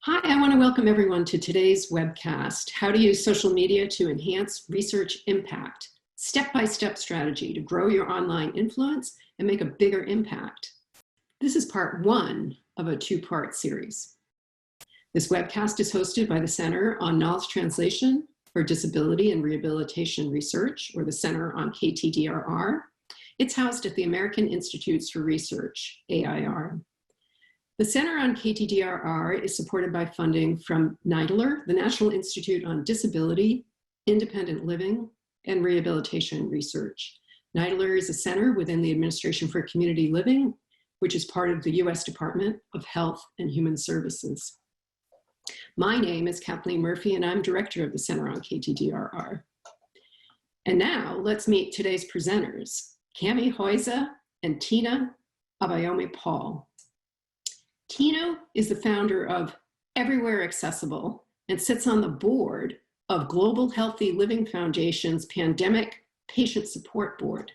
Hi, I want to welcome everyone to today's webcast, How to Use Social Media to Enhance Research Impact, Step-by-Step Strategy to Grow Your Online Influence and Make a Bigger Impact. This is part one of a two-part series. This webcast is hosted by the Center on Knowledge Translation for Disability and Rehabilitation Research, or the Center on KTDRR. It's housed at the American Institutes for Research, AIR. The Center on KTDRR is supported by funding from NIDLR, the National Institute on Disability, Independent Living, and Rehabilitation Research. NIDLR is a center within the Administration for Community Living, which is part of the U.S. Department of Health and Human Services. My name is Kathleen Murphy, and I'm director of the Center on KTDRR. And now let's meet today's presenters, Cami Hoyza and Tina Abayomi-Paul. Tina is the founder of Everywhere Accessible and sits on the board of Global Healthy Living Foundation's Pandemic Patient Support Board.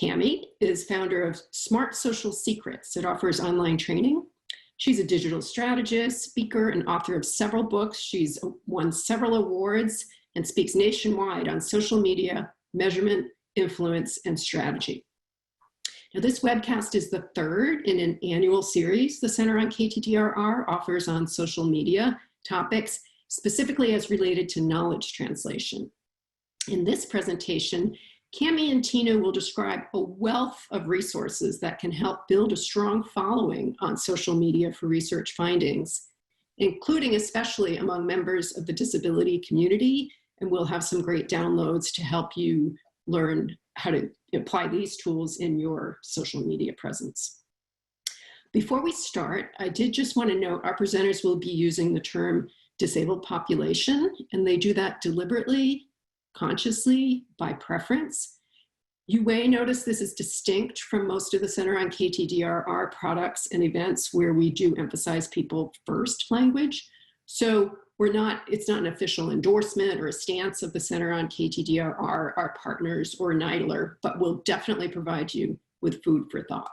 Cami is founder of Smart Social Secrets. It offers online training. She's a digital strategist, speaker, and author of several books. She's won several awards and speaks nationwide on social media, measurement, influence, and strategy. Now, this webcast is the third in an annual series the Center on KTDRR offers on social media topics, specifically as related to knowledge translation. In this presentation, Cami and Tina will describe a wealth of resources that can help build a strong following on social media for research findings, including especially among members of the disability community, and we'll have some great downloads to help you learn how to apply these tools in your social media presence. Before we start, I did just want to note our presenters will be using the term disabled population, and they do that deliberately, consciously, by preference. You may notice this is distinct from most of the Center on KTDRR products and events where we do emphasize people first language. So it's not an official endorsement or a stance of the Center on KTDRR, our partners, or NIDLR, but will definitely provide you with food for thought.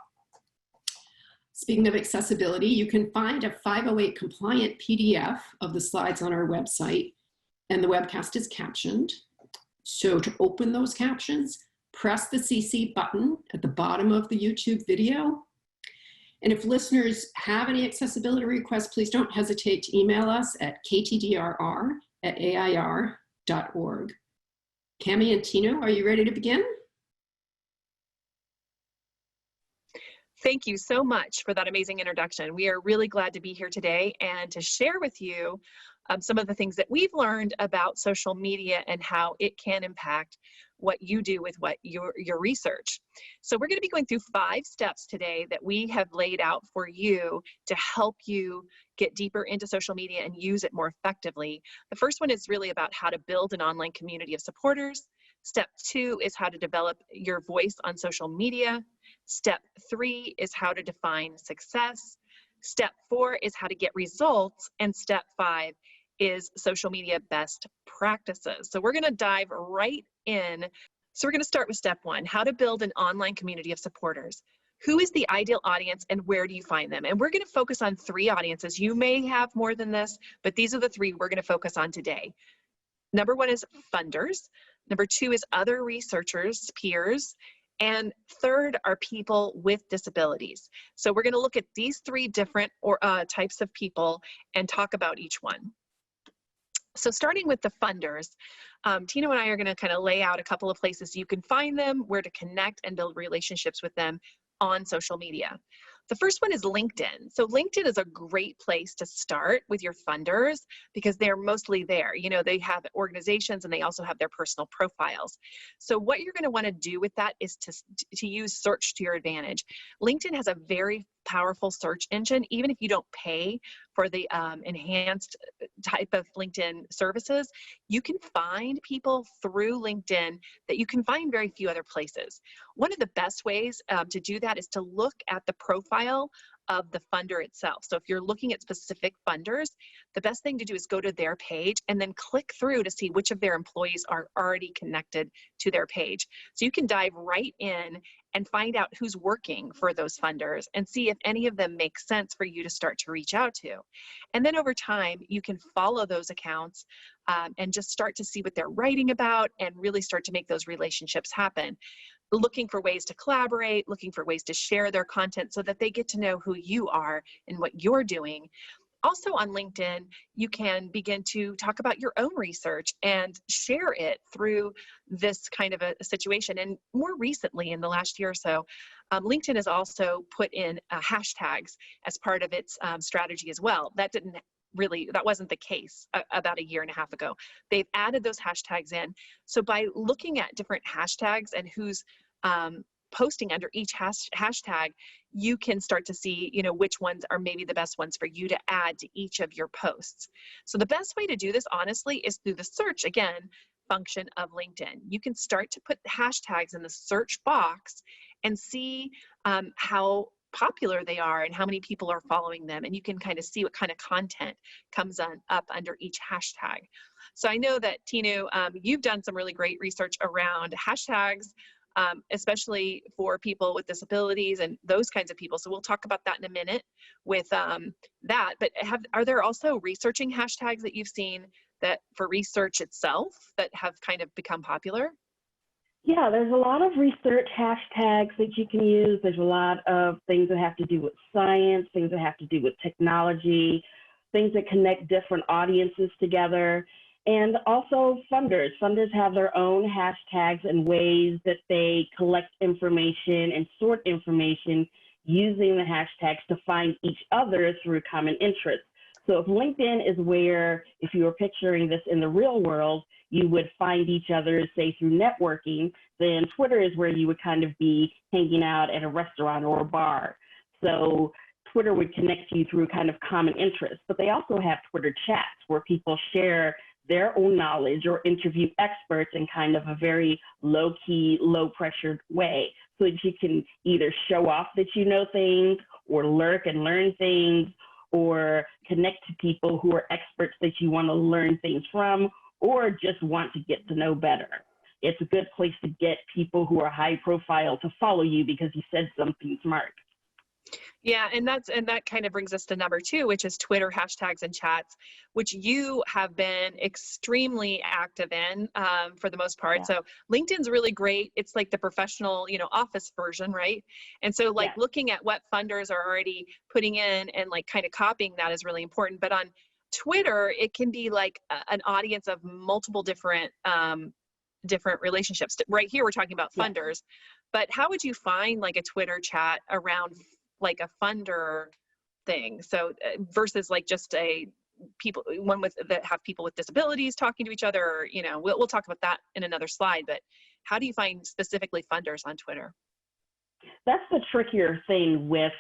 Speaking of accessibility, you can find a 508 compliant PDF of the slides on our website, and the webcast is captioned. So to open those captions, press the CC button at the bottom of the YouTube video. And if listeners have any accessibility requests, please don't hesitate to email us at ktdrr@air.org. Cami and Tina, are you ready to begin? Thank you so much for that amazing introduction. We are really glad to be here today and to share with you some of the things that we've learned about social media and how it can impact what you do with your research. So we're going to be going through 5 steps today that we have laid out for you to help you get deeper into social media and use it more effectively. The first one is really about how to build an online community of supporters. Step 2 is how to develop your voice on social media. Step 3 is how to define success. Step 4 is how to get results. And step 5 is social media best practices. So we're going to dive right in. So we're going to start with step 1, how to build an online community of supporters. Who is the ideal audience and where do you find them? And we're going to focus on 3 audiences. You may have more than this, but these are the 3 we're going to focus on today. Number 1 is funders. Number 2 is other researchers, peers. And 3rd are people with disabilities. So we're going to look at these 3 different types of people and talk about each one. So starting with the funders, Tina and I are going to kind of lay out a couple of places you can find them, where to connect and build relationships with them on social media. The first one is LinkedIn. So LinkedIn is a great place to start with your funders because they're mostly there. You know, they have organizations and they also have their personal profiles. So what you're going to want to do with that is to use search to your advantage. LinkedIn has a very powerful search engine. Even if you don't pay for the enhanced type of LinkedIn services, you can find people through LinkedIn that you can find very few other places. One of the best ways to do that is to look at the profile of the funder itself. So if you're looking at specific funders, the best thing to do is go to their page and then click through to see which of their employees are already connected to their page. So you can dive right in and find out who's working for those funders and see if any of them make sense for you to start to reach out to. And then over time, you can follow those accounts and just start to see what they're writing about and really start to make those relationships happen. Looking for ways to collaborate, looking for ways to share their content so that they get to know who you are and what you're doing. Also on LinkedIn, you can begin to talk about your own research and share it through this kind of a situation. And more recently, in the last year or so, LinkedIn has also put in hashtags as part of its strategy as well. That wasn't the case about a year and a half ago. They've added those hashtags in. So by looking at different hashtags and who's posting under each hashtag, you can start to see, which ones are maybe the best ones for you to add to each of your posts. So the best way to do this, honestly, is through the search, again, function of LinkedIn. You can start to put hashtags in the search box and see how popular they are and how many people are following them. And you can kind of see what kind of content comes up under each hashtag. So I know that, Tinu, you've done some really great research around hashtags, especially for people with disabilities and those kinds of people. So we'll talk about that in a minute with that. But are there also researching hashtags that you've seen that for research itself that have kind of become popular? Yeah, there's a lot of research hashtags that you can use. There's a lot of things that have to do with science, things that have to do with technology, things that connect different audiences together. And also funders. Funders have their own hashtags and ways that they collect information and sort information using the hashtags to find each other through common interests. So if LinkedIn is where, if you were picturing this in the real world, you would find each other, say, through networking, then Twitter is where you would kind of be hanging out at a restaurant or a bar. So Twitter would connect you through kind of common interests. But they also have Twitter chats where people share their own knowledge or interview experts in kind of a very low-key, low-pressured way, so that you can either show off that you know things or lurk and learn things or connect to people who are experts that you want to learn things from or just want to get to know better. It's a good place to get people who are high profile to follow you because you said something smart. Yeah, and that kind of brings us to number 2, which is Twitter hashtags and chats, which you have been extremely active in for the most part. Yeah. So LinkedIn's really great. It's like the professional, office version, right? And so like looking at what funders are already putting in and like kind of copying that is really important. But on Twitter, it can be like an audience of multiple different relationships. Right here, we're talking about funders, but how would you find like a Twitter chat around like a funder thing? So versus like just one that have people with disabilities talking to each other, or, we'll talk about that in another slide, but how do you find specifically funders on Twitter? That's the trickier thing with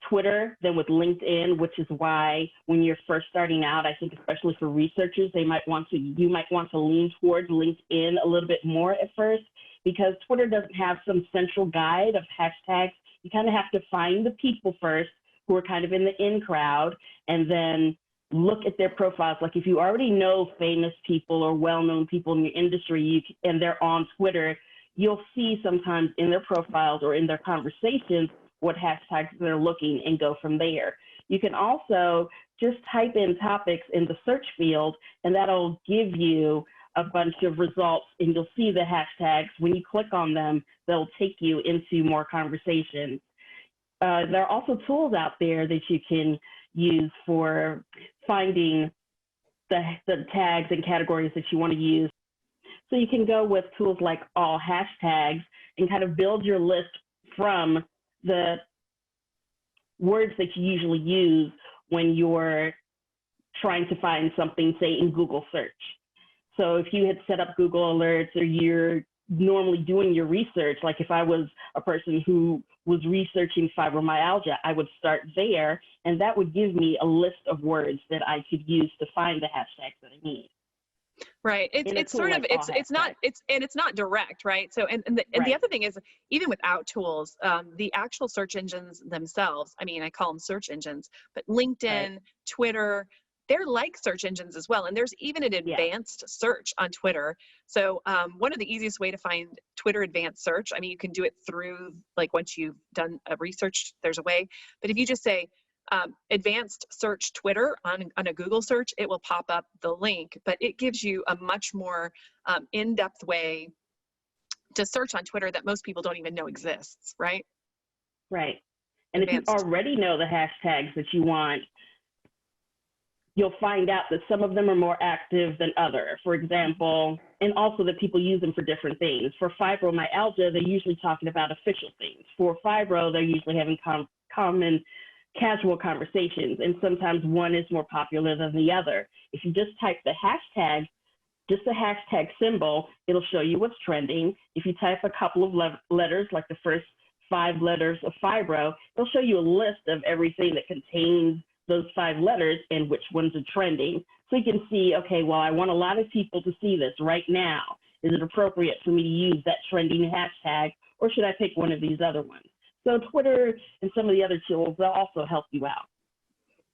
Twitter than with LinkedIn, which is why when you're first starting out, I think especially for researchers, you might want to lean towards LinkedIn a little bit more at first, because Twitter doesn't have some central guide of hashtags. You kind of have to find the people first who are kind of in the in crowd and then look at their profiles. Like if you already know famous people or well-known people in your industry and they're on Twitter, you'll see sometimes in their profiles or in their conversations what hashtags they're looking and go from there. You can also just type in topics in the search field and that'll give you a bunch of results and you'll see the hashtags. When you click on them, they'll take you into more conversations. There are also tools out there that you can use for finding the tags and categories that you want to use. So you can go with tools like all hashtags and kind of build your list from the words that you usually use when you're trying to find something, say in Google search. So if you had set up Google Alerts or you're normally doing your research, like if I was a person who was researching fibromyalgia, I would start there, and that would give me a list of words that I could use to find the hashtags that I need. Right. in a It's tool sort of, like all it's not, hashtags. it's not direct, right? So, and the Right. other thing is, even without tools, the actual search engines themselves, I mean, I call them search engines, but Right. LinkedIn, Twitter, they're like search engines as well. And there's even an Yeah. advanced search on Twitter. So one of the easiest way to find Twitter advanced search, I mean, you can do it through, like, once you've done a research, there's a way, but if you just say, advanced search Twitter on a Google search, it will pop up the link, but it gives you a much more in-depth way to search on Twitter that most people don't even know exists, right? Right. And if you Advanced. already know the hashtags that you want, you'll find out that some of them are more active than others. For example, and also that people use them for different things. For fibromyalgia, they're usually talking about official things. For fibro, they're usually having common casual conversations, and sometimes one is more popular than the other. If you just type the hashtag, just the hashtag symbol, it'll show you what's trending. If you type a couple of letters, like the first 5 letters of fibro, it'll show you a list of everything that contains those 5 letters and which ones are trending. So you can see, okay, well, I want a lot of people to see this right now. Is it appropriate for me to use that trending hashtag, or should I pick one of these other ones? So Twitter and some of the other tools, they'll also help you out.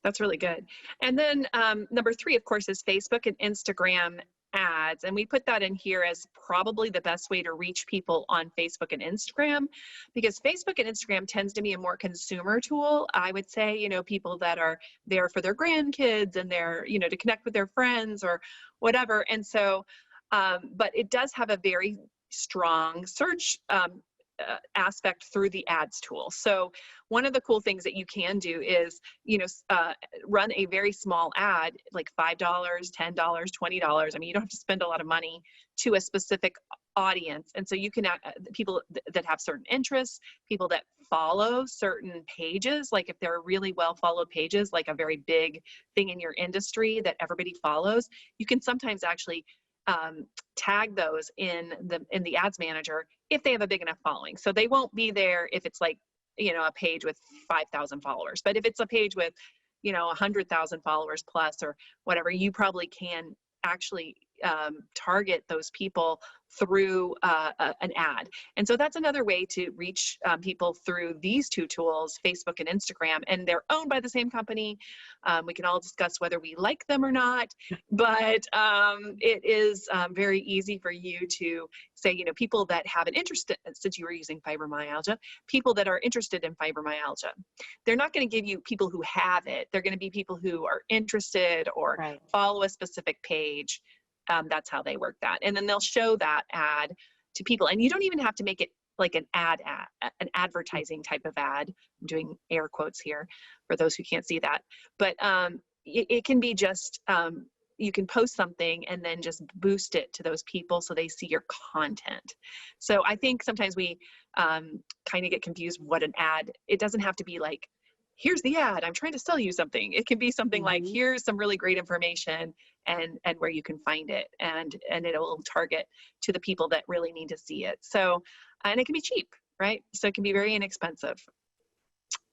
That's really good. And then number 3, of course, is Facebook and Instagram ads. And we put that in here as probably the best way to reach people on Facebook and Instagram, because Facebook and Instagram tends to be a more consumer tool. I would say, you know, people that are there for their grandkids and they're, you know, to connect with their friends or whatever. And so, but it does have a very strong search aspect through the ads tool. So one of the cool things that you can do is, you know, run a very small ad, like $5, $10, $20. I mean, you don't have to spend a lot of money to a specific audience. And so you can, people that have certain interests, people that follow certain pages, like if there are really well followed pages, like a very big thing in your industry that everybody follows, you can sometimes actually tag those in the ads manager if they have a big enough following. So they won't be there if it's like, you know, a page with 5,000 followers, but if it's a page with, you know, 100,000 followers plus or whatever, you probably can actually target those people through an ad. And so that's another way to reach people through these 2 tools, Facebook and Instagram, and they're owned by the same company. We can all discuss whether we like them or not, but it is very easy for you to say, you know, people that have an interest, since you were using fibromyalgia, people that are interested in fibromyalgia. They're not going to give you people who have it. They're going to be people who are interested or Right. follow a specific page. That's how they work that. And then they'll show that ad to people. And you don't even have to make it like an an advertising type of ad. I'm doing air quotes here for those who can't see that. But it can be just, you can post something and then just boost it to those people so they see your content. So I think sometimes we kind of get confused what an ad, it doesn't have to be like, here's the ad, I'm trying to sell you something. It can be something like, here's some really great information and where you can find it, and it'll target to the people that really need to see it. So, and it can be cheap, right? So it can be very inexpensive.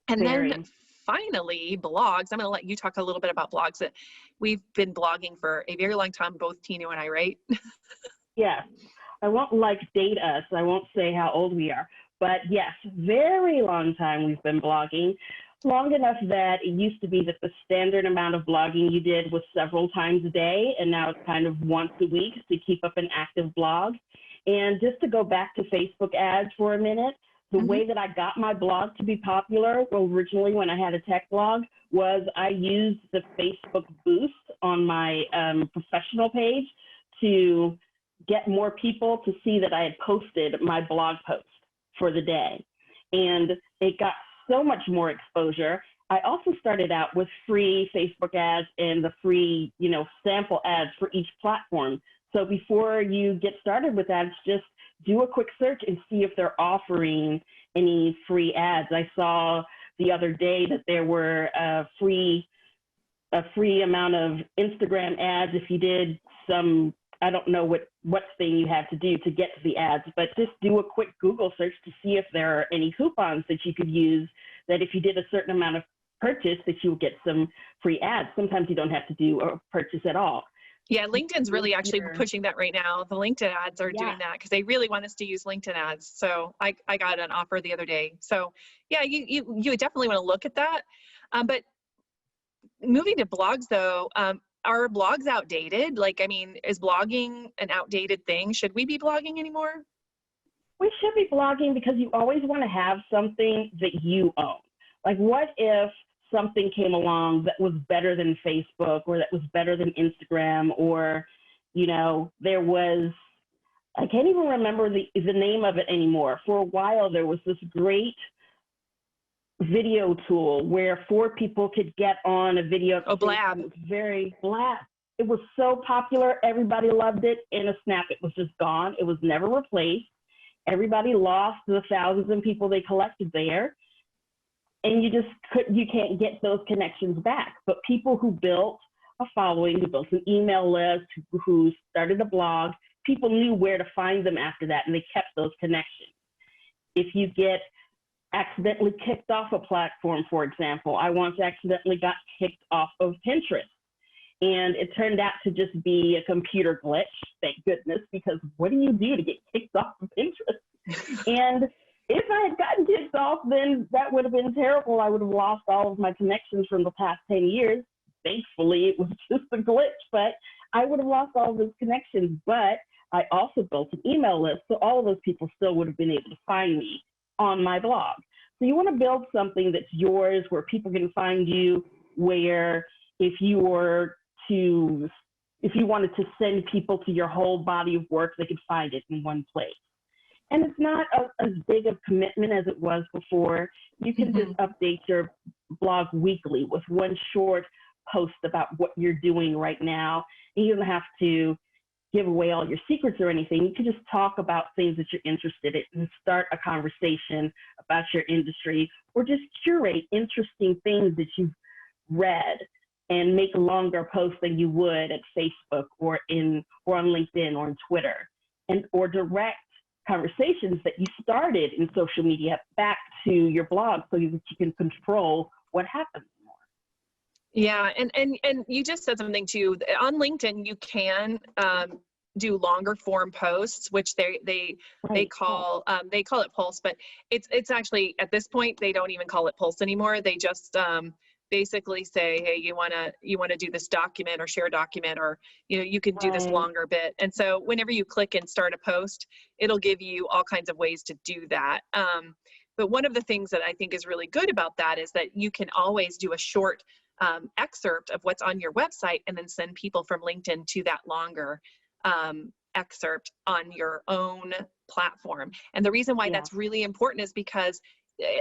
And then finally, blogs. I'm going to let you talk a little bit about blogs. That we've been blogging for a very long time, both Tino and I, right? Yes. I won't date us. I won't say how old we are. But yes, very long time we've been blogging. Long enough that it used to be that the standard amount of blogging you did was several times a day, and now it's kind of once a week to keep up an active blog. And just to go back to Facebook ads for a minute, the way that I got my blog to be popular, well, originally when I had a tech blog, was I used the Facebook boost on my professional page to get more people to see that I had posted my blog post for the day. And it got so much more exposure. I also started out with free Facebook ads and the free, you know, sample ads for each platform. So before you get started with ads, just do a quick search and see if they're offering any free ads. I saw the other day that there were a free amount of Instagram ads if you did some, I don't know what thing you had to do to get to the ads, but just do a quick Google search to see if there are any coupons that you could use, that if you did a certain amount of purchase that you will get some free ads. Sometimes you don't have to do a purchase at all. Yeah, LinkedIn's really actually Your- pushing that right now. The LinkedIn ads are Yeah. doing that because they really want us to use LinkedIn ads. So I got an offer the other day. So yeah, you would definitely want to look at that. But moving to blogs though, are blogs outdated? Like, I mean, is blogging an outdated thing? Should we be blogging anymore? We should be blogging because you always want to have something that you own. Like, what if something came along that was better than Facebook or that was better than Instagram, or, you know, there was, I can't even remember the name of it anymore. For a while, there was this great video tool where 4 people could get on a video. Oh, Blab. It was very Blab. It was so popular. Everybody loved it. In a snap, it was just gone. It was never replaced. Everybody lost the thousands of people they collected there. And you can't get those connections back. But people who built a following, who built an email list, who started a blog, people knew where to find them after that, and they kept those connections. If you get accidentally kicked off a platform, for example, I once accidentally got kicked off of Pinterest. And it turned out to just be a computer glitch, thank goodness, because what do you do to get kicked off of Pinterest? And if I had gotten kicked off, then that would have been terrible. I would have lost all of my connections from the past 10 years. Thankfully, it was just a glitch, but I would have lost all of those connections. But I also built an email list, so all of those people still would have been able to find me on my blog. So you want to build something that's yours, where people can find you, where if you wanted to send people to your whole body of work, they could find it in one place. And it's not as big of commitment as it was before. You can just update your blog weekly with one short post about what you're doing right now. And you don't have to give away all your secrets or anything. You can just talk about things that you're interested in and start a conversation about your industry, or just curate interesting things that you've read and make longer posts than you would at Facebook or on LinkedIn or on Twitter, or direct conversations that you started in social media back to your blog so that you can control what happens more. Yeah, and you just said something too. On LinkedIn, you can do longer form posts, which they call it Pulse, but it's actually, at this point, they don't even call it Pulse anymore. They just basically say, hey, you want to do this document or share a document, or you can do this longer bit. And so whenever you click and start a post, it'll give you all kinds of ways to do that. But one of the things that I think is really good about that is that you can always do a short excerpt of what's on your website and then send people from LinkedIn to that longer excerpt on your own platform. And the reason why that's really important is because,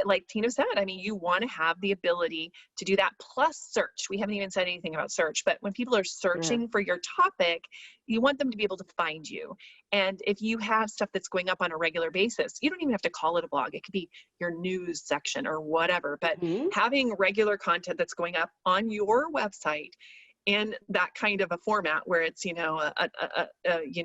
like Tina said, I mean, you want to have the ability to do that plus search. We haven't even said anything about search, but when people are searching for your topic, you want them to be able to find you. And if you have stuff that's going up on a regular basis, you don't even have to call it a blog. It could be your news section or whatever, but having regular content that's going up on your website in that kind of a format where it's,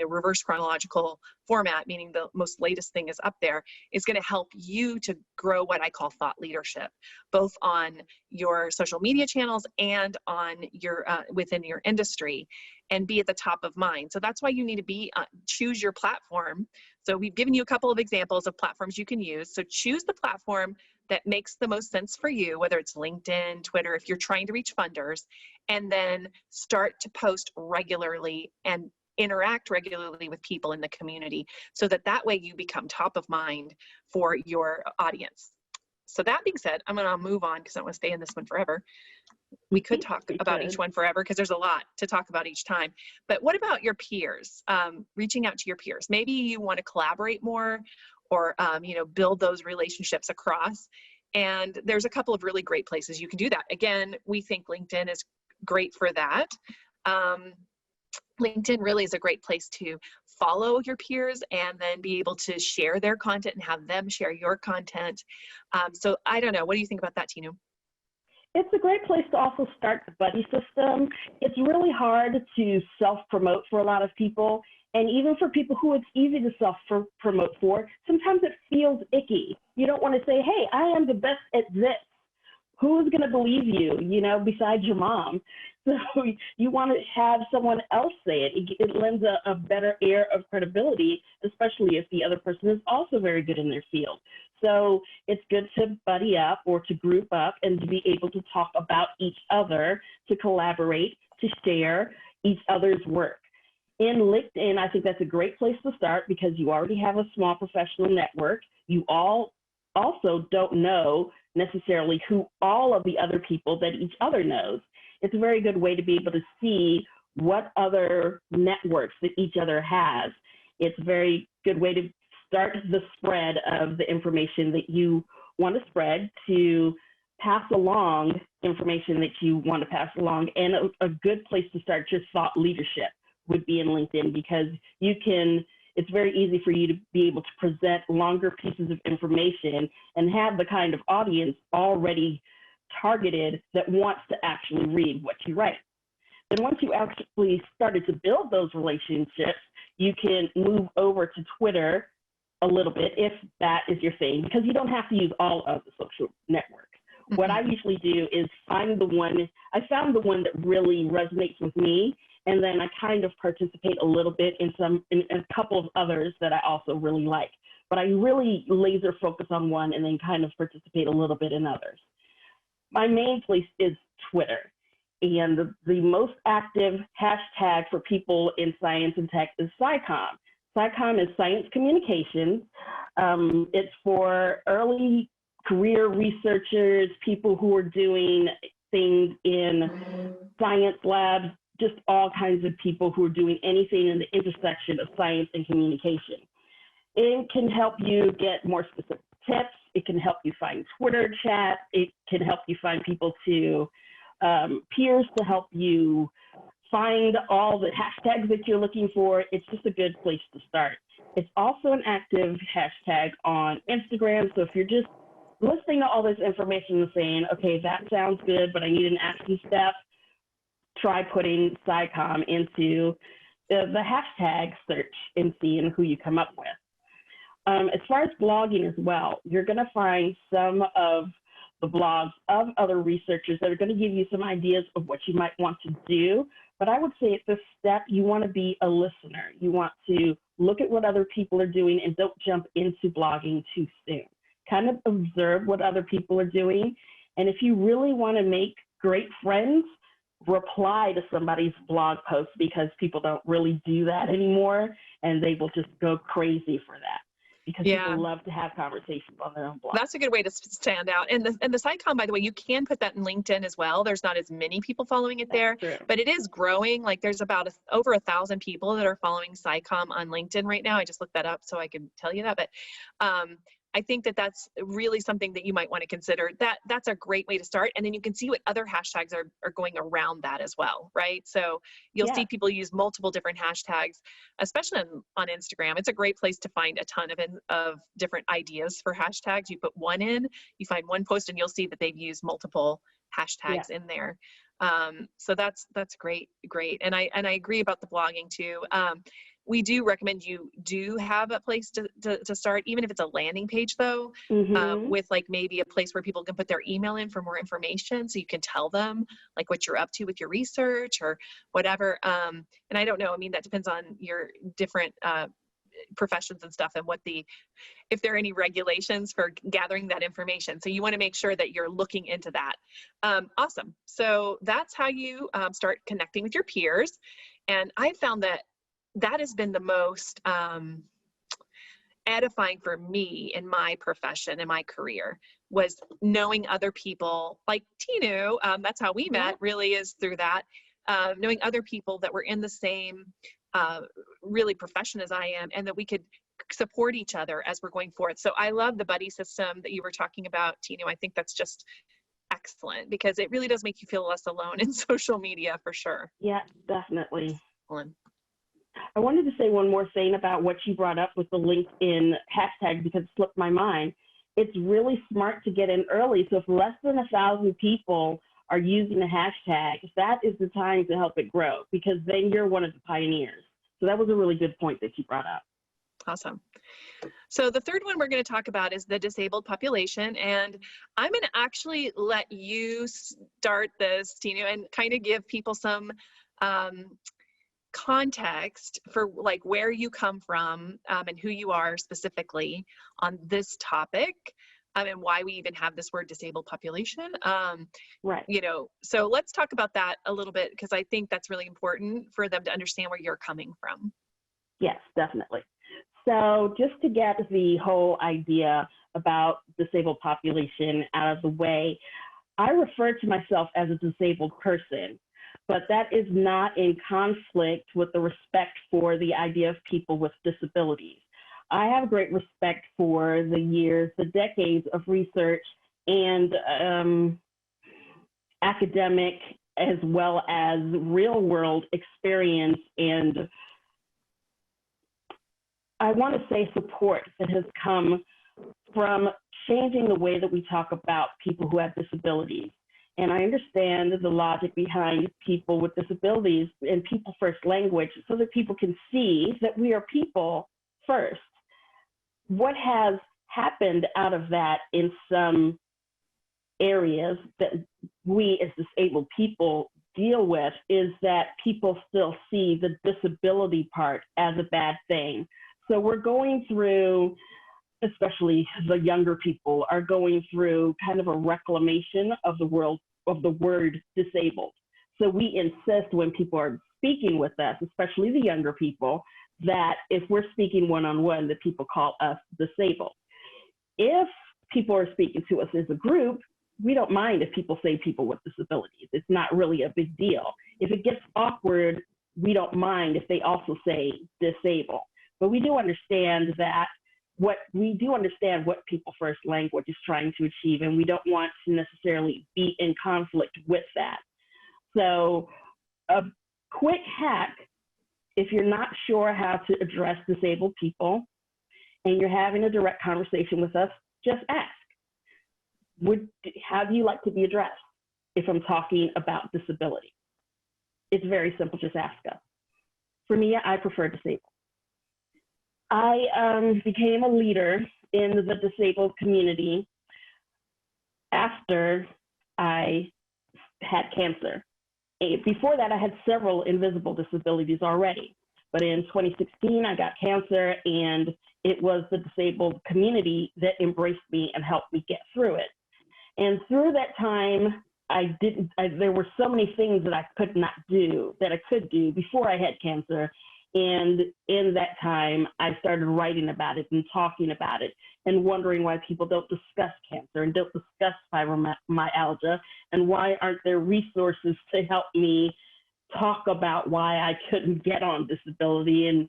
reverse chronological format, meaning the most latest thing is up there, is going to help you to grow what I call thought leadership, both on your social media channels and on your within your industry, and be at the top of mind. So that's why you need to choose your platform. So we've given you a couple of examples of platforms you can use. So choose the platform that makes the most sense for you, whether it's LinkedIn, Twitter, if you're trying to reach funders, and then start to post regularly and interact regularly with people in the community, so that way you become top of mind for your audience. So that being said, I'm going to move on because I don't want to stay in this one forever. We could talk about each one forever because there's a lot to talk about each time. But what about your peers? Reaching out to your peers. Maybe you want to collaborate more, or build those relationships across. And there's a couple of really great places you can do that. Again, we think LinkedIn is great for that. LinkedIn really is a great place to follow your peers and then be able to share their content and have them share your content. So I don't know. What do you think about that, Tinu? It's a great place to also start the buddy system. It's really hard to self-promote for a lot of people. And even for people who it's easy to self-promote for, sometimes it feels icky. You don't want to say, hey, I am the best at this. who's going to believe you, besides your mom? So you want to have someone else say it. It lends a better air of credibility, especially if the other person is also very good in their field. So it's good to buddy up or to group up and to be able to talk about each other, to collaborate, to share each other's work. In LinkedIn, I think that's a great place to start because you already have a small professional network. You all also don't know necessarily who all of the other people that each other knows. It's a very good way to be able to see what other networks that each other has. It's a very good way to start the spread of the information that you want to spread, to pass along information that you want to pass along. And a good place to start your thought leadership would be in LinkedIn, because it's very easy for you to be able to present longer pieces of information and have the kind of audience already targeted that wants to actually read what you write. Then once you actually started to build those relationships, you can move over to Twitter a little bit if that is your thing, because you don't have to use all of the social networks. Mm-hmm. What I usually do is I found the one that really resonates with me, and then I kind of participate a little bit in a couple of others that I also really like. But I really laser focus on one and then kind of participate a little bit in others. My main place is Twitter, and the most active hashtag for people in science and tech is SciComm. SciComm is science communications. It's for early career researchers, people who are doing things in science labs, just all kinds of people who are doing anything in the intersection of science and communication. It can help you get more specific tips. It can help you find Twitter chat. It can help you find people peers to help you find all the hashtags that you're looking for. It's just a good place to start. It's also an active hashtag on Instagram. So if you're just listening to all this information and saying, okay, that sounds good, but I need an action step, try putting SciComm into the hashtag search and seeing who you come up with. As far as blogging as well, you're going to find some of the blogs of other researchers that are going to give you some ideas of what you might want to do. But I would say at this step, you want to be a listener. You want to look at what other people are doing and don't jump into blogging too soon. Kind of observe what other people are doing. And if you really want to make great friends, reply to somebody's blog post, because people don't really do that anymore, and they will just go crazy for that. Because people love to have conversations on their own blog. That's a good way to stand out. And the SciComm, by the way, you can put that in LinkedIn as well. There's not as many people following it there, but it is growing. Like there's about over 1,000 people that are following SciComm on LinkedIn right now. I just looked that up so I could tell you that. But I think that that's really something that you might want to consider. That's a great way to start. And then you can see what other hashtags are going around that as well, right? So you'll see people use multiple different hashtags, especially on Instagram. It's a great place to find a ton of different ideas for hashtags. You put one in, you find one post, and you'll see that they've used multiple hashtags in there. So that's great. And I agree about the blogging too. We do recommend you do have a place to start, even if it's a landing page though, with like maybe a place where people can put their email in for more information, so you can tell them like what you're up to with your research or whatever. And I don't know, I mean, that depends on your different professions and stuff, and if there are any regulations for gathering that information. So you want to make sure that you're looking into that. Awesome. So that's how you start connecting with your peers. And I found that has been the most edifying for me in my profession and my career, was knowing other people like Tinu. That's how we met, really, is through that. Knowing other people that were in the same really profession as I am, and that we could support each other as we're going forward. So I love the buddy system that you were talking about, Tinu. I think that's just excellent, because it really does make you feel less alone in social media, for sure. Yeah, definitely. I wanted to say one more thing about what you brought up with the LinkedIn hashtag, because it slipped my mind. It's really smart to get in early. So if less than 1,000 people are using the hashtag, that is the time to help it grow, because then you're one of the pioneers. So that was a really good point that you brought up. Awesome. So the third one we're going to talk about is the disabled population. And I'm going to actually let you start this, Tina, and kind of give people some context for like where you come from and who you are specifically on this topic, and why we even have this word disabled population. Right. You know, so let's talk about that a little bit, because I think that's really important for them to understand where you're coming from. Yes, definitely. So just to get the whole idea about disabled population out of the way, I refer to myself as a disabled person, but that is not in conflict with the respect for the idea of people with disabilities. I have great respect for the years, the decades of research and academic as well as real world experience, and I want to say support that has come from changing the way that we talk about people who have disabilities. And I understand the logic behind people with disabilities and people first language so that people can see that we are people first. What has happened out of that in some areas that we as disabled people deal with is that people still see the disability part as a bad thing. So we're going through, especially the younger people are going through kind of a reclamation of the word disabled. So we insist when people are speaking with us, especially the younger people, that if we're speaking one-on-one, that people call us disabled. If people are speaking to us as a group, we don't mind if people say people with disabilities. It's not really a big deal. If it gets awkward, we don't mind if they also say disabled. But we do understand what people first language is trying to achieve, and we don't want to necessarily be in conflict with that. So a quick hack, if you're not sure how to address disabled people and you're having a direct conversation with us, just ask. How do you like to be addressed if I'm talking about disability? It's very simple, just ask us. For me, I prefer disabled. I became a leader in the disabled community after I had cancer. Before that, I had several invisible disabilities already. But in 2016, I got cancer, and it was the disabled community that embraced me and helped me get through it. And through that time, there were so many things that I could do before I had cancer. And in that time, I started writing about it and talking about it and wondering why people don't discuss cancer and don't discuss fibromyalgia, and why aren't there resources to help me talk about why I couldn't get on disability, and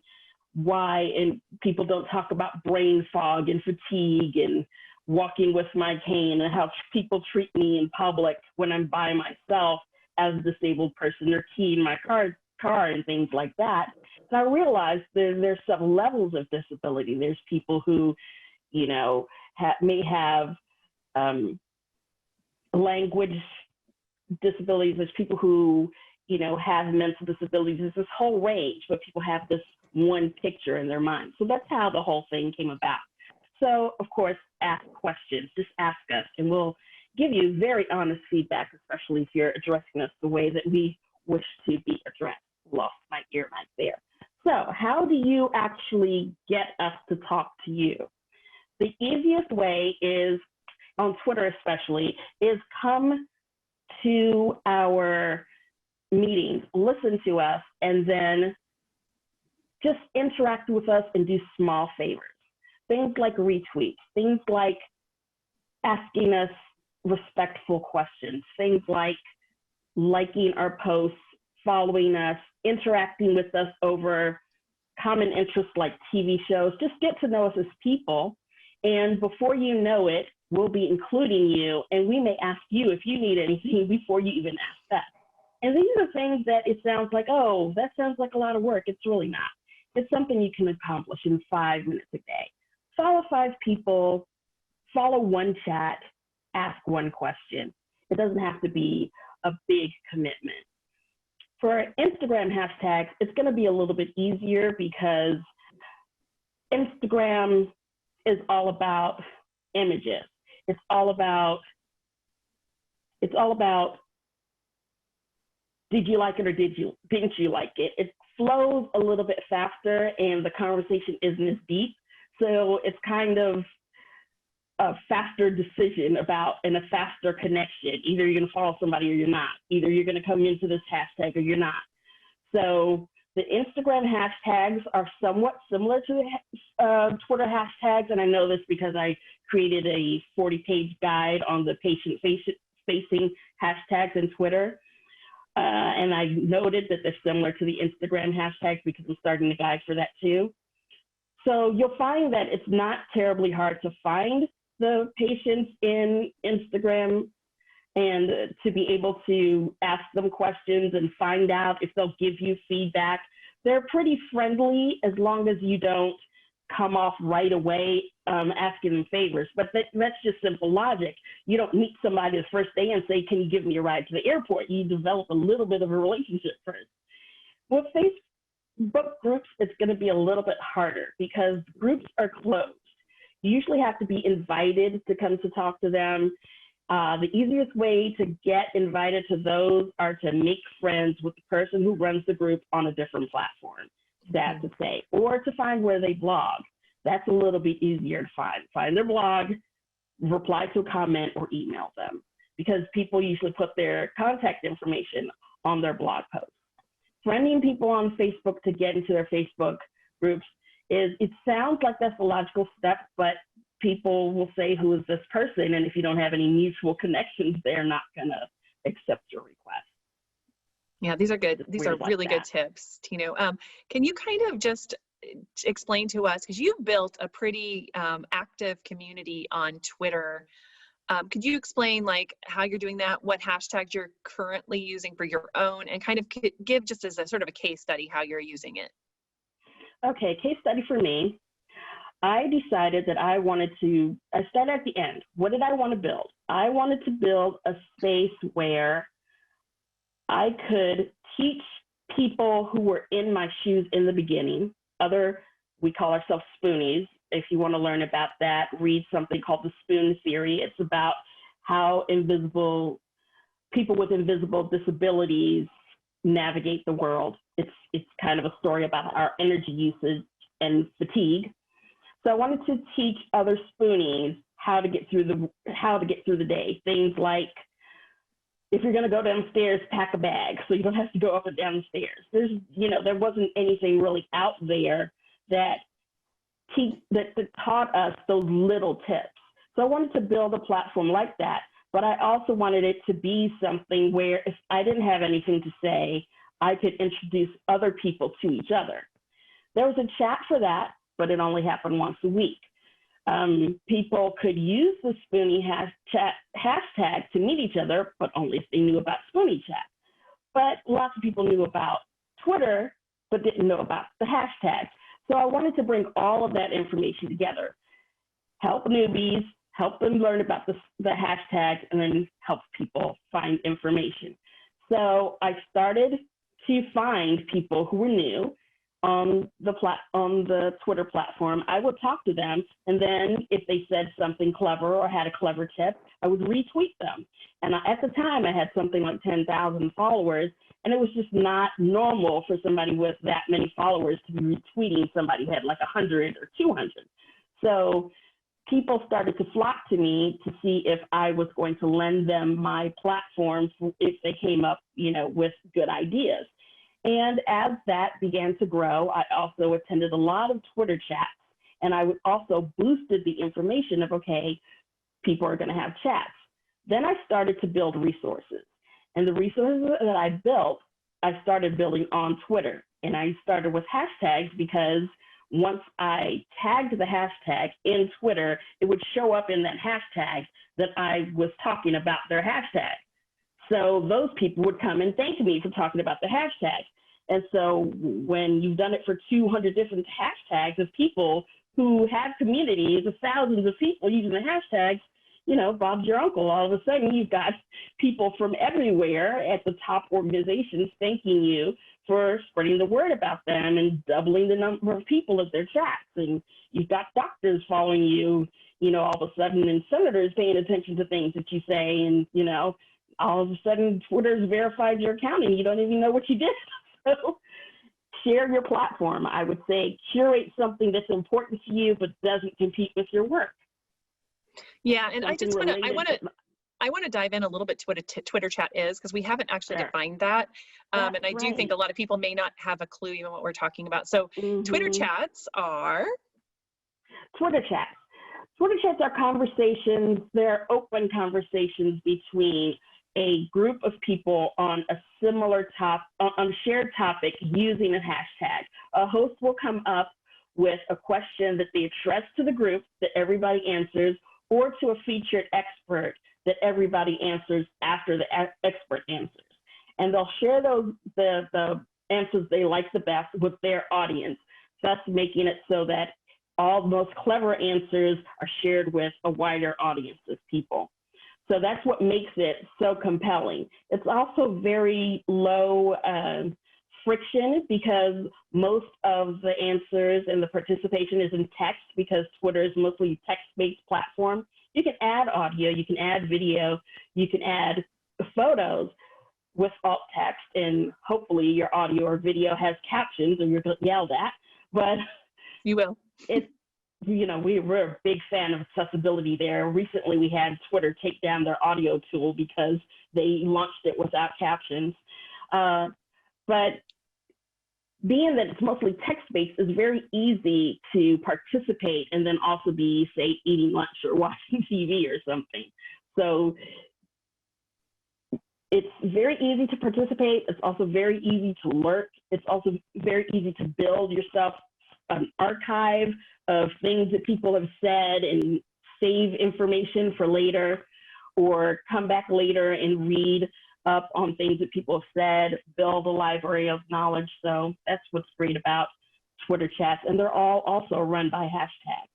people don't talk about brain fog and fatigue and walking with my cane and how people treat me in public when I'm by myself as a disabled person or keying my car and things like that. So I realized there's some levels of disability. There's people who, may have language disabilities. There's people who, have mental disabilities. There's this whole range, but people have this one picture in their mind. So that's how the whole thing came about. So, of course, ask questions. Just ask us, and we'll give you very honest feedback, especially if you're addressing us the way that we wish to be addressed. Lost my ear mic there. So how do you actually get us to talk to you? The easiest way is, on Twitter especially, is come to our meetings, listen to us, and then just interact with us and do small favors. Things like retweets, things like asking us respectful questions, things like liking our posts, following us, interacting with us over common interests like TV shows. Just get to know us as people. And before you know it, we'll be including you, and we may ask you if you need anything before you even ask us. And these are things that it sounds like, oh, that sounds like a lot of work. It's really not. It's something you can accomplish in 5 minutes a day. Follow 5 people, follow one chat, ask one question. It doesn't have to be a big commitment. For Instagram hashtags, it's going to be a little bit easier because Instagram is all about images. It's all about did you like it or didn't you like it? It flows a little bit faster and the conversation isn't as deep. So it's kind of a faster decision and a faster connection. Either you're going to follow somebody or you're not. Either you're going to come into this hashtag or you're not. So the Instagram hashtags are somewhat similar to the Twitter hashtags. And I know this because I created a 40-page guide on the patient-facing hashtags in Twitter. And I noted that they're similar to the Instagram hashtags because I'm starting the guide for that too. So you'll find that it's not terribly hard to find the patients in Instagram and to be able to ask them questions and find out if they'll give you feedback. They're pretty friendly as long as you don't come off right away asking them favors. But that's just simple logic. You don't meet somebody the first day and say, can you give me a ride to the airport? You develop a little bit of a relationship first. With Facebook groups, it's going to be a little bit harder because groups are closed. You usually have to be invited to come to talk to them. The easiest way to get invited to those are to make friends with the person who runs the group on a different platform, sad to say, or to find where they blog. That's a little bit easier to find. Find their blog, reply to a comment, or email them because people usually put their contact information on their blog posts. Friending people on Facebook to get into their Facebook groups it sounds like that's a logical step, but people will say, who is this person? And if you don't have any mutual connections, they're not going to accept your request. Yeah, these are good. These are really good tips, Tino. Can you kind of just explain to us, because you've built a pretty active community on Twitter. Could you explain like how you're doing that, what hashtags you're currently using for your own, and kind of give just as a sort of a case study how you're using it? Okay, case study for me. I decided that I started at the end. What did I want to build? I wanted to build a space where I could teach people who were in my shoes in the beginning. We call ourselves spoonies. If you want to learn about that, read something called the Spoon Theory. It's about how people with invisible disabilities navigate the world. It's kind of a story about our energy usage and fatigue. So I wanted to teach other spoonies how to get through the day. Things like, if you're going to go downstairs, pack a bag so you don't have to go up and down the stairs. There wasn't anything really out there that taught us those little tips. So I wanted to build a platform like that, but I also wanted it to be something where if I didn't have anything to say, I could introduce other people to each other. There was a chat for that, but it only happened once a week. People could use the Spoonie hashtag to meet each other, but only if they knew about Spoonie Chat. But lots of people knew about Twitter, but didn't know about the hashtags. So I wanted to bring all of that information together, help newbies, help them learn about the hashtags, and then help people find information. So I started to find people who were new on the Twitter platform. I would talk to them, and then if they said something clever or had a clever tip, I would retweet them. And at the time, I had something like 10,000 followers, and it was just not normal for somebody with that many followers to be retweeting somebody who had like 100 or 200. So people started to flock to me to see if I was going to lend them my platform if they came up, with good ideas. And as that began to grow, I also attended a lot of Twitter chats, and I would also boosted the information of, okay, people are going to have chats. Then I started to build resources. And the resources that I built, I started building on Twitter. And I started with hashtags because once I tagged the hashtag in Twitter, it would show up in that hashtag that I was talking about their hashtag. So those people would come and thank me for talking about the hashtag. And so when you've done it for 200 different hashtags of people who have communities of thousands of people using the hashtags, Bob's your uncle. All of a sudden, you've got people from everywhere at the top organizations thanking you for spreading the word about them and doubling the number of people at their chats. And you've got doctors following you, all of a sudden, and senators paying attention to things that you say. And, all of a sudden, Twitter's verified your account and you don't even know what you did. So share your platform. I would say curate something that's important to you but doesn't compete with your work. Yeah, and Something I want to dive in a little bit to what a Twitter chat is, because we haven't actually Sure. defined that. That's And I do think right. a lot of people may not have a clue even what we're talking about. So Twitter Mhm. chats are, Twitter chats. Twitter chats are conversations. They're open conversations between a group of people on a similar on a shared topic using a hashtag. A host will come up with a question that they address to the group that everybody answers, or to a featured expert that everybody answers after the expert answers. And they'll share the answers they like the best with their audience, thus making it so that all the most clever answers are shared with a wider audience of people. So that's what makes it so compelling. It's also very low friction, because most of the answers and the participation is in text, because Twitter is mostly a text-based platform. You can add audio, you can add video, you can add photos with alt text, and hopefully your audio or video has captions and you're yelled at. But you will. we're a big fan of accessibility there. Recently, we had Twitter take down their audio tool because they launched it without captions. But being that it's mostly text-based, it's very easy to participate and then also be, say, eating lunch or watching TV or something. So it's very easy to participate. It's also very easy to lurk. It's also very easy to build yourself an archive of things that people have said and save information for later, or come back later and read up on things that people have said, build a library of knowledge. So that's what's great about Twitter chats. And they're all also run by hashtags.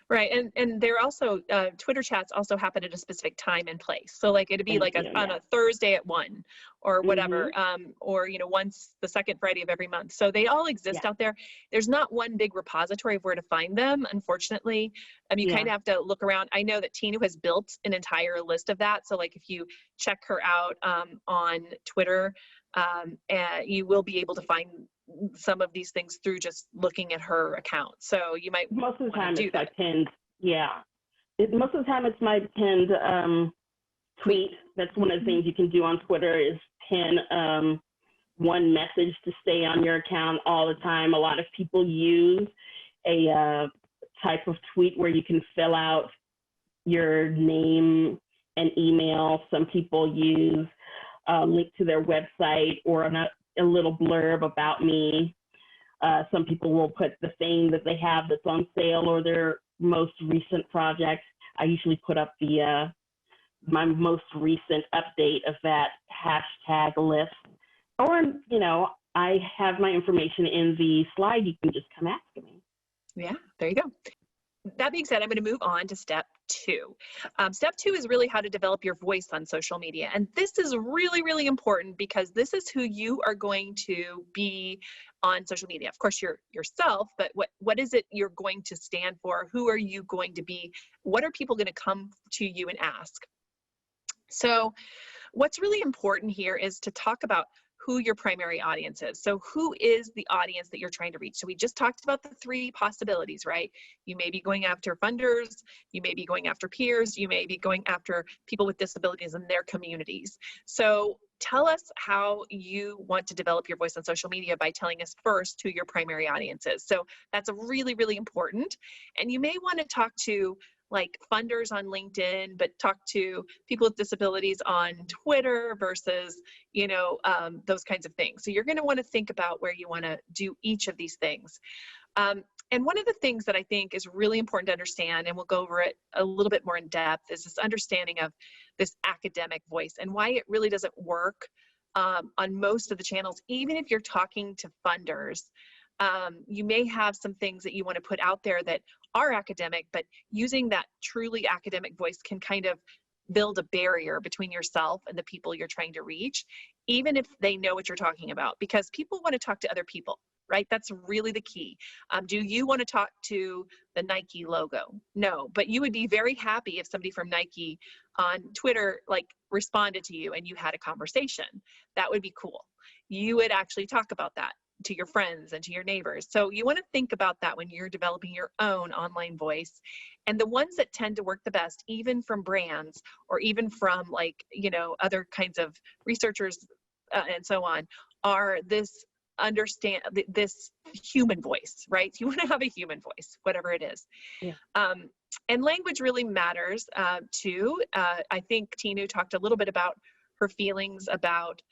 Right, and they're also, Twitter chats also happen at a specific time and place. So like it'd be like on a Thursday at 1 or whatever, or once the second Friday of every month. So they all exist out there. There's not one big repository of where to find them, unfortunately. You kind of have to look around. I know that Tinu has built an entire list of that. So like if you check her out on Twitter, you will be able to find some of these things through just looking at her account. So you might most of the time do it's that. my pinned, most of the time it's my pinned tweet. That's one of the things you can do on Twitter, is pin one message to stay on your account all the time. A lot of people use a type of tweet where you can fill out your name and email. Some people use a link to their website or a little blurb about me. Some people will put the thing that they have that's on sale or their most recent project. I usually put up my most recent update of that hashtag list. Or, I have my information in the slide. You can just come ask me. Yeah, there you go. That being said, I'm going to move on to step 2. Step 2 is really how to develop your voice on social media. And this is really, really important, because this is who you are going to be on social media. Of course, you're yourself, but what is it you're going to stand for? Who are you going to be? What are people going to come to you and ask? So what's really important here is to talk about who your primary audience is. So who is the audience that you're trying to reach? So we just talked about the 3 possibilities, right? You may be going after funders, you may be going after peers, you may be going after people with disabilities in their communities. So tell us how you want to develop your voice on social media by telling us first who your primary audience is. So that's really, really important. And you may want to talk to like funders on LinkedIn, but talk to people with disabilities on Twitter versus, those kinds of things. So you're going to want to think about where you want to do each of these things. And one of the things that I think is really important to understand, and we'll go over it a little bit more in depth, is this understanding of this academic voice and why it really doesn't work on most of the channels. Even if you're talking to funders, You may have some things that you want to put out there that are academic, but using that truly academic voice can kind of build a barrier between yourself and the people you're trying to reach, even if they know what you're talking about, because people want to talk to other people, right? That's really the key. Do you want to talk to the Nike logo? No, but you would be very happy if somebody from Nike on Twitter like responded to you and you had a conversation. That would be cool. You would actually talk about that to your friends and to your neighbors. So you want to think about that when you're developing your own online voice. And the ones that tend to work the best, even from brands or even from like, other kinds of researchers and so on, are this human voice, right? You want to have a human voice, whatever it is. Yeah. And language really matters too. I think Tinu talked a little bit about her feelings about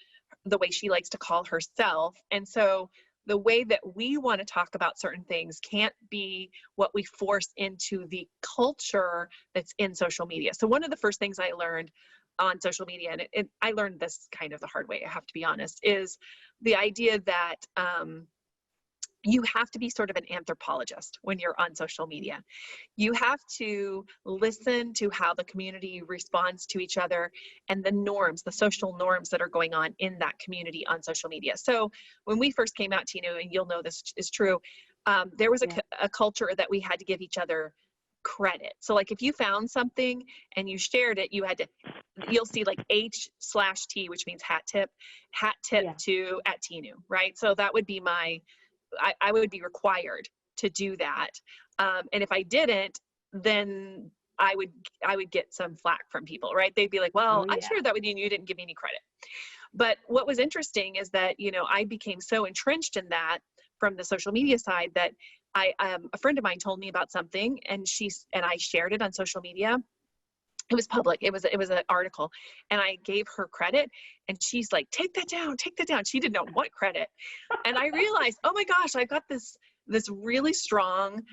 the way she likes to call herself. And so the way that we want to talk about certain things can't be what we force into the culture that's in social media. So one of the first things I learned on social media, and I learned this kind of the hard way, I have to be honest, is the idea that you have to be sort of an anthropologist when you're on social media. You have to listen to how the community responds to each other and the norms, the social norms that are going on in that community on social media. So when we first came out, Tinu, and you'll know this is true, there was a culture that we had to give each other credit. So like if you found something and you shared it, you'll see like H/T, which means hat tip to @Tinu, right? So that would be I would be required to do that. And if I didn't, then I would get some flack from people, right? They'd be like, well, I shared that with you and you didn't give me any credit. But what was interesting is that, I became so entrenched in that from the social media side that a friend of mine told me about something and I shared it on social media. It was public. It was an article, and I gave her credit, and she's like, "Take that down, take that down." She did not want credit, and I realized, oh my gosh, I got this really strong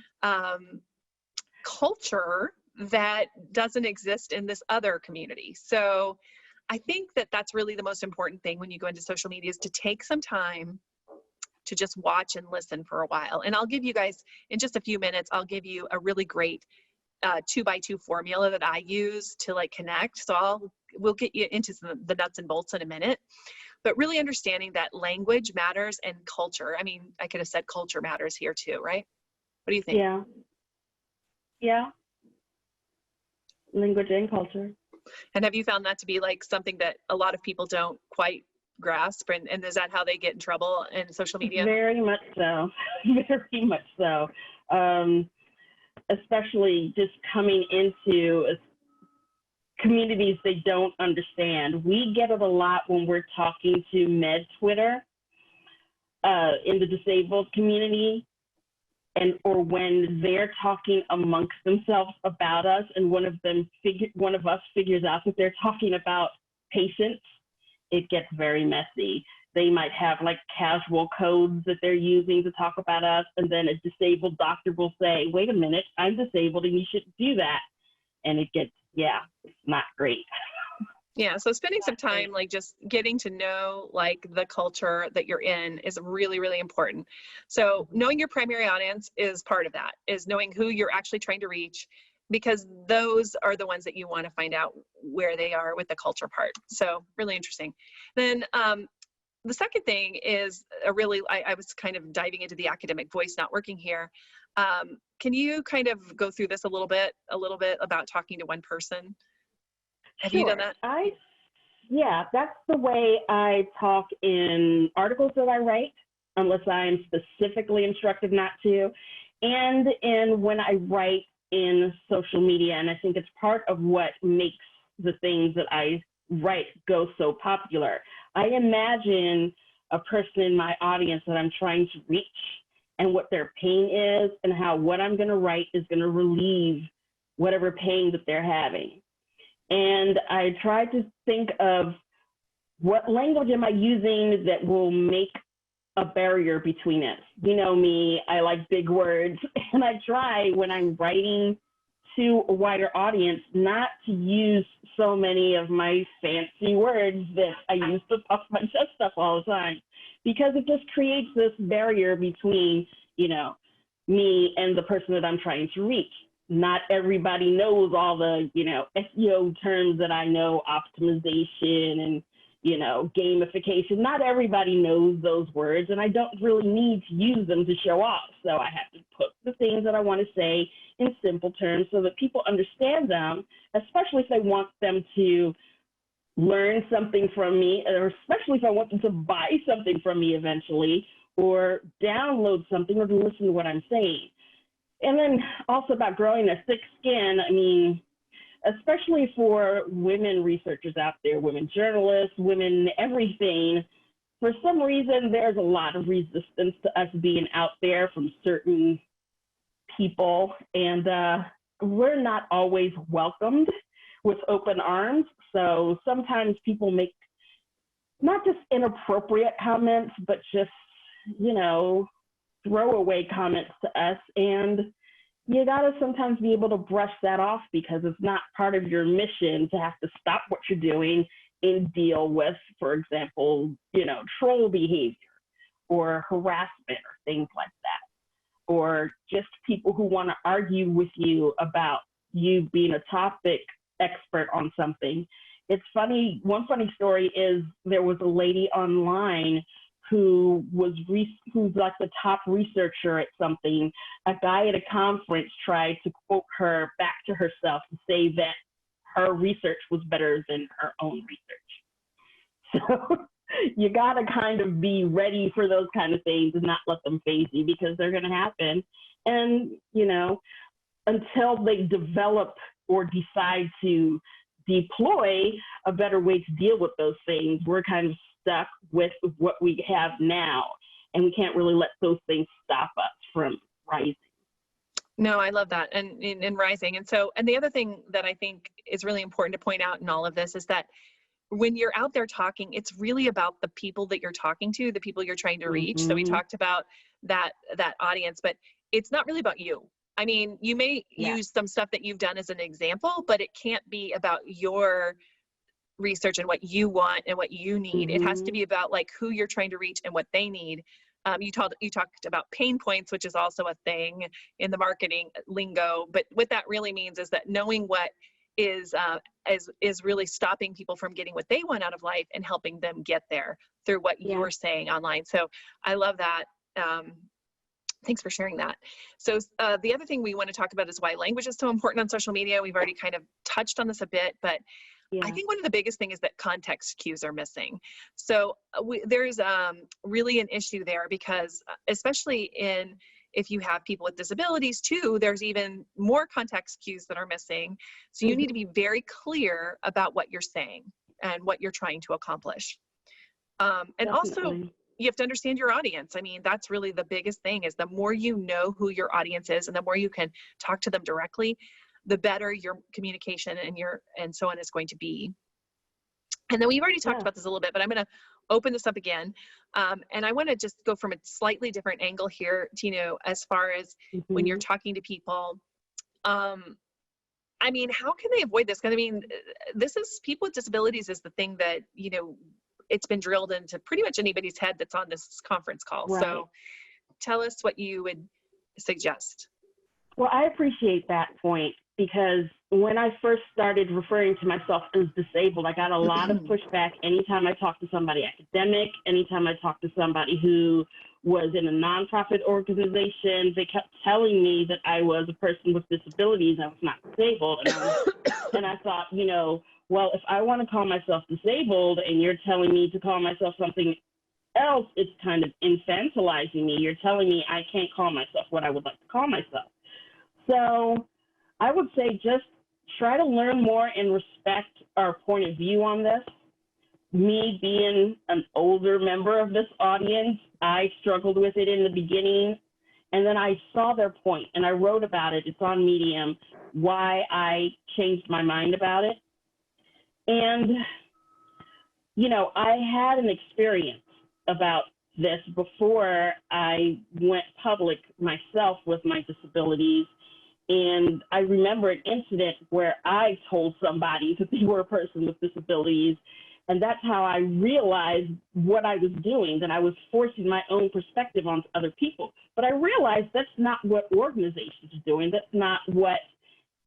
culture that doesn't exist in this other community. So I think that that's really the most important thing when you go into social media is to take some time to just watch and listen for a while. And I'll give you guys in just a few minutes. I'll give you a really great 2x2 formula that I use to like connect. So we'll get you into the nuts and bolts in a minute, but really understanding that language matters and culture. I mean, I could have said culture matters here too, right? What do you think? Yeah. Language and culture. And have you found that to be like something that a lot of people don't quite grasp? And is that how they get in trouble in social media? Very much so. Very much so. Especially just coming into communities they don't understand. We get it a lot when we're talking to Med Twitter in the disabled community, or when they're talking amongst themselves about us, and one of us figures out that they're talking about patients. It gets very messy. They might have like casual codes that they're using to talk about us. And then a disabled doctor will say, wait a minute, I'm disabled and you shouldn't do that. And it gets, it's not great. Yeah, so spending some time like just getting to know like the culture that you're in is really, really important. So knowing your primary audience is part of that, is knowing who you're actually trying to reach, because those are the ones that you want to find out where they are with the culture part. So really interesting. Then the second thing is I was kind of diving into the academic voice not working here. Can you kind of go through this a little bit about talking to one person? Have you done that? That's the way I talk in articles that I write, unless I am specifically instructed not to, and when I write in social media. And I think it's part of what makes the things that I write go so popular. I imagine a person in my audience that I'm trying to reach and what their pain is, and how what I'm going to write is going to relieve whatever pain that they're having. And I try to think of what language am I using that will make a barrier between us. You know me, I like big words, and I try when I'm writing to a wider audience not to use so many of my fancy words that I use to puff my chest up all the time, because it just creates this barrier between, you know, me and the person that I'm trying to reach. Not everybody knows all the, you know, SEO terms that I know, optimization and, you know, gamification. Not everybody knows those words, and I don't really need to use them to show off. So I have to put the things that I want to say in simple terms so that people understand them, especially if they want them to learn something from me, or especially if I want them to buy something from me eventually, or download something, or to listen to what I'm saying. And then also about growing a thick skin, I mean, especially for women researchers out there, women journalists, women everything, for some reason, there's a lot of resistance to us being out there from certain people, and we're not always welcomed with open arms. So sometimes people make not just inappropriate comments, but just, you know, throwaway comments to us, and you gotta sometimes be able to brush that off because it's not part of your mission to have to stop what you're doing and deal with, for example, you know, troll behavior or harassment or things like that, or just people who want to argue with you about you being a topic expert on something. It's funny, one funny story is there was a lady online who's like the top researcher at something. A guy at a conference tried to quote her back to herself to say that her research was better than her own research. So you gotta kind of be ready for those kind of things and not let them phase you, because they're gonna happen. And, you know, until they develop or decide to deploy a better way to deal with those things, we're kind of stuck with what we have now, and we can't really let those things stop us from rising. No, I love that, and in rising. And so, and the other thing that I think is really important to point out in all of this is that when you're out there talking, it's really about the people that you're talking to, the people you're trying to reach. So we talked about that audience, but it's not really about you. I mean, you may use some stuff that you've done as an example, but it can't be about your research and what you want and what you need. It has to be about like who you're trying to reach and what they need. You talked about pain points, which is also a thing in the marketing lingo. But what that really means is that knowing what is really stopping people from getting what they want out of life and helping them get there through what you're saying online. So I love that. Thanks for sharing that. So the other thing we want to talk about is why language is so important on social media. We've already kind of touched on this a bit, but I think one of the biggest thing is that context cues are missing. So there's really an issue there, because especially if you have people with disabilities too, there's even more context cues that are missing. So you need to be very clear about what you're saying and what you're trying to accomplish. And also, you have to understand your audience. I mean, that's really the biggest thing, is the more you know who your audience is and the more you can talk to them directly, the better your communication and so on is going to be. And then we've already talked about this a little bit, but I'm going to open this up again. And I want to just go from a slightly different angle here, Tinu, as far as when you're talking to people. I mean, how can they avoid this? Because I mean, people with disabilities is the thing that, you know, it's been drilled into pretty much anybody's head that's on this conference call. Right. So tell us what you would suggest. Well, I appreciate that point, because when I first started referring to myself as disabled, I got a lot of pushback anytime I talked to somebody academic, anytime I talked to somebody who was in a nonprofit organization. They kept telling me that I was a person with disabilities, I was not disabled. And I thought, you know, well, if I want to call myself disabled and you're telling me to call myself something else, it's kind of infantilizing me. You're telling me I can't call myself what I would like to call myself. So I would say just try to learn more and respect our point of view on this. Me being an older member of this audience, I struggled with it in the beginning, and then I saw their point and I wrote about it. It's on Medium, why I changed my mind about it. And, you know, I had an experience about this before I went public myself with my disabilities. And I remember an incident where I told somebody that they were a person with disabilities, And that's how I realized what I was doing, that I was forcing my own perspective onto other people. But I realized that's not what organizations are doing. That's not what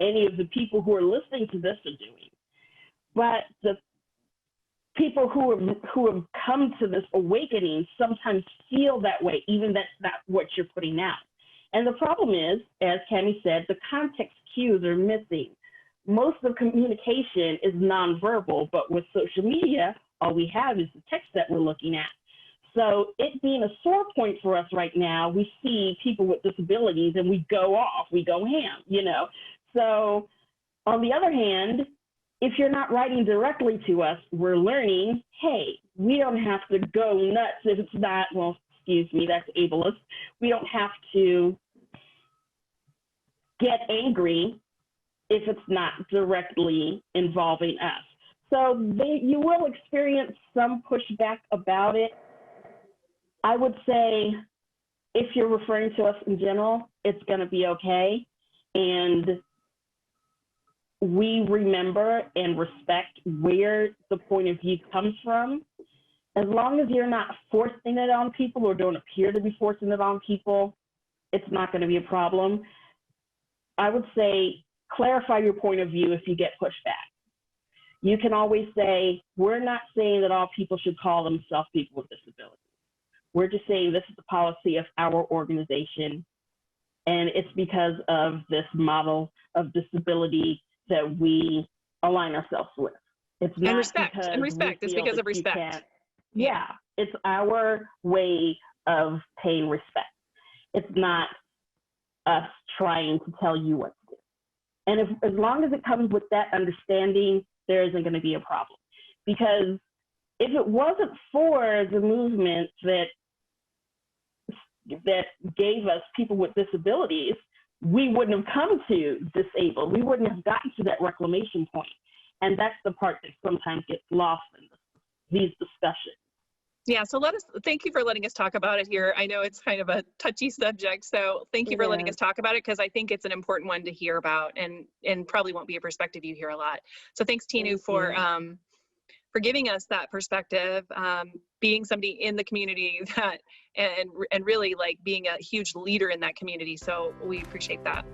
any of the people who are listening to this are doing. But the people who have come to this awakening sometimes feel that way, even that's not what you're putting out. And the problem is, as Cami said, the context cues are missing. Most of the communication is nonverbal, but with social media, all we have is the text that we're looking at. So it being a sore point for us right now, we see people with disabilities and we go off, we go ham, you know. So on the other hand, if you're not writing directly to us, we're learning, hey, we don't have to go nuts if it's not, well, excuse me, that's ableist. We don't have to get angry if it's not directly involving us. So you will experience some pushback about it. I would say if you're referring to us in general, it's going to be okay. And we remember and respect where the point of view comes from. As long as you're not forcing it on people or don't appear to be forcing it on people, it's not going to be a problem. I would say clarify your point of view if you get pushback. You can always say, we're not saying that all people should call themselves people with disabilities. We're just saying this is the policy of our organization, and it's because of this model of disability that we align ourselves with. It's not respect. It's because of respect. Yeah, it's our way of paying respect. It's not us trying to tell you what to do. And as long as it comes with that understanding, there isn't going to be a problem. Because if it wasn't for the movement that gave us people with disabilities, we wouldn't have come to disabled. We wouldn't have gotten to that reclamation point. And that's the part that sometimes gets lost in these discussions. Yeah, so thank you for letting us talk about it here. I know it's kind of a touchy subject, so thank you for letting us talk about it, because I think it's an important one to hear about, and probably won't be a perspective you hear a lot. So thanks, Tinu, for giving us that perspective, being somebody in the community that, and really like being a huge leader in that community. So we appreciate that.